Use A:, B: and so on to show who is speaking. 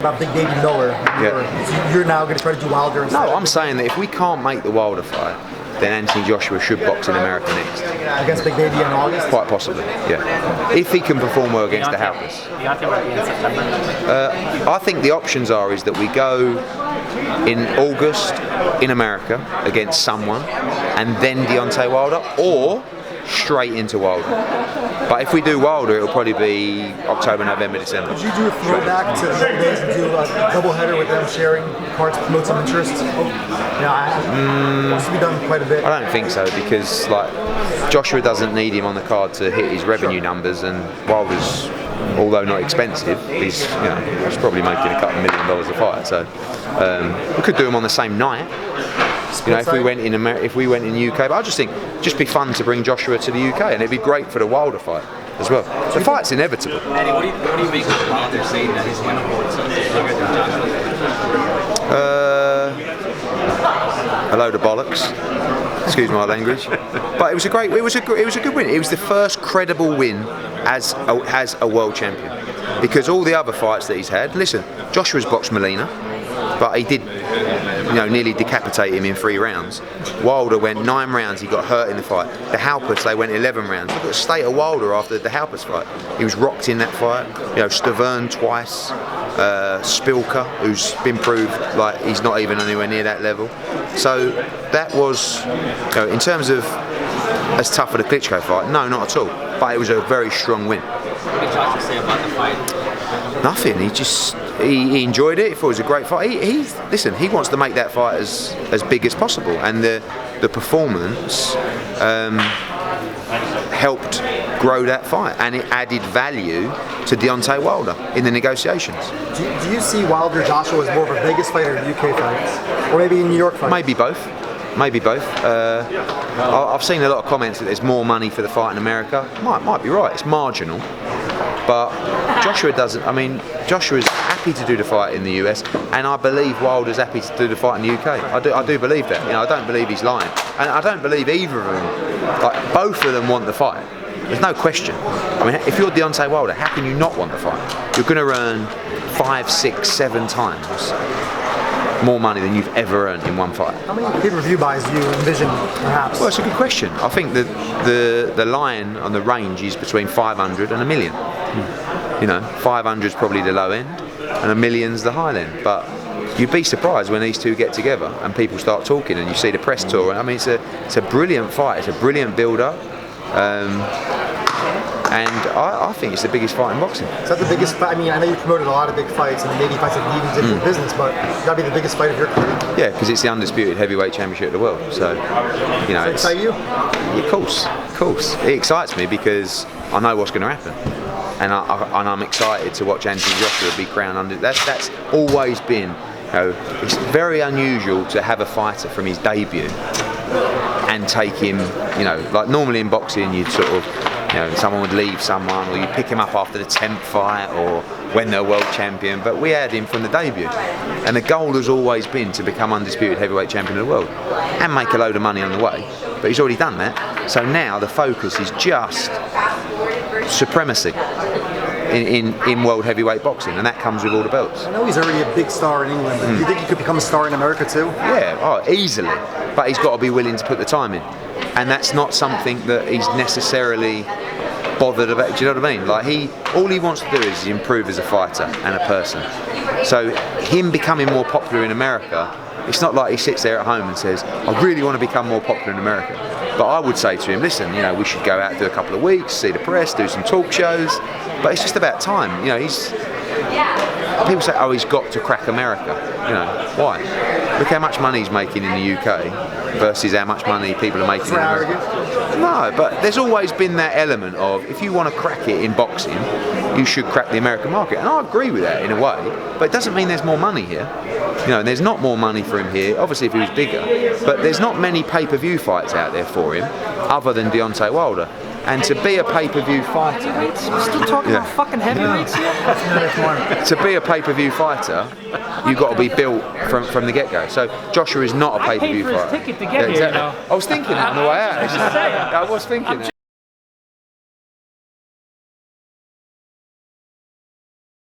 A: About Big Baby Miller.
B: Yeah.
A: You're now going to try to do Wilder instead.
B: No, I'm saying that if we can't make the Wilder fight, then Anthony Joshua should box in America next.
A: Against Big Baby in August?
B: Quite possibly, yeah. If he can perform well against the Halpers.
C: Deontay will be in September?
B: I think the options is that we go in August in America against someone, and then Deontay Wilder, or straight into Wilder. But if we do Wilder, it'll probably be October, November, December.
A: Would you do a throwback to the old days and do a doubleheader with them sharing cards to promote some interest? Wants to be done quite a bit.
B: I don't think so, because Joshua doesn't need him on the card to hit his revenue numbers, and Wilder's, although not expensive, he's probably making a couple $1 million a fight. So we could do them on the same night. If we went in UK, but I just think just be fun to bring Joshua to the UK, and it'd be great for the Wilder fight as well. The fight's inevitable.
C: Eddie, what do you make of Wilder saying that he's going to hold something bigger than Joshua?
B: A load of bollocks. Excuse my language. But it was a good win. It was the first credible win as a world champion, because all the other fights that he's had. Listen, Joshua's boxed Molina, but he did, nearly decapitate him in 3 rounds. Wilder went 9 rounds, he got hurt in the fight. The Halpers, they went 11 rounds. Look at the state of Wilder after the Halpers fight. He was rocked in that fight. Stavern twice, Spilker, who's been proved like he's not even anywhere near that level. So that was, in terms of as tough as the Klitschko fight, no, not at all. But it was a very strong win.
C: What did Joshua say about the fight?
B: Nothing. He enjoyed it. He thought it was a great fight. He wants to make that fight as big as possible, and the performance helped grow that fight, and it added value to Deontay Wilder in the negotiations.
A: Do you see Wilder Joshua as more of a Vegas fight or a UK fight, or maybe a New York fight?
B: Maybe both. I've seen a lot of comments that there's more money for the fight in America. Might be right. It's marginal. But Joshua doesn't. I mean, Joshua's happy to do the fight in the US, and I believe Wilder's happy to do the fight in the UK. I do believe that. I don't believe he's lying, and I don't believe either of them. Both of them want the fight. There's no question. I mean, if you're Deontay Wilder, how can you not want the fight? You're going to earn 5, 6, 7 times more money than you've ever earned in one fight.
A: How many pay-per-view buys do you envision, perhaps?
B: Well, it's a good question. I think that the line on the range is between 500 and $1 million. 500 is probably the low end, and $1 million's the high end. But you'd be surprised when these two get together and people start talking, and you see the press tour. I mean, it's a brilliant fight. It's a brilliant build-up. And I think it's the biggest fight in boxing.
A: Is that the biggest fight? I mean, I know you promoted a lot of big fights, and maybe fights that you even did in business, but it's got to be the biggest fight of your career.
B: Yeah, because it's the undisputed heavyweight championship of the world. So,
A: Does it excite you?
B: Of course. It excites me because I know what's going to happen, and I'm excited to watch Anthony Joshua be crowned under. That's always been. It's very unusual to have a fighter from his debut and take him. Like normally in boxing, you'd sort of. Someone would leave someone, or you pick him up after the 10th fight, or when they're world champion. But we had him from the debut, and the goal has always been to become undisputed heavyweight champion of the world and make a load of money on the way. But he's already done that, so now the focus is just supremacy in world heavyweight boxing, and that comes with all the belts.
A: I know he's already a big star in England, but do you think he could become a star in America too?
B: Yeah, easily. But he's got to be willing to put the time in. And that's not something that he's necessarily bothered about. Do you know what I mean? All he wants to do is improve as a fighter and a person. So him becoming more popular in America, it's not like he sits there at home and says, I really want to become more popular in America. But I would say to him, listen, we should go out, do a couple of weeks, see the press, do some talk shows. But it's just about time. People say, oh, he's got to crack America. Why? Look how much money he's making in the UK versus how much money people are making in America. No, but there's always been that element of, if you want to crack it in boxing, you should crack the American market. And I agree with that in a way, but it doesn't mean there's more money here. There's not more money for him here, obviously if he was bigger, but there's not many pay-per-view fights out there for him, other than Deontay Wilder. And to be a pay-per-view fighter...
C: We're still talking about fucking heavyweights here?
B: To be a pay-per-view fighter, you've got to be built from the get-go. So Joshua is not a pay-per-view fighter.
C: I paid for his ticket to get here,
B: I was thinking that on the way out. I was thinking that.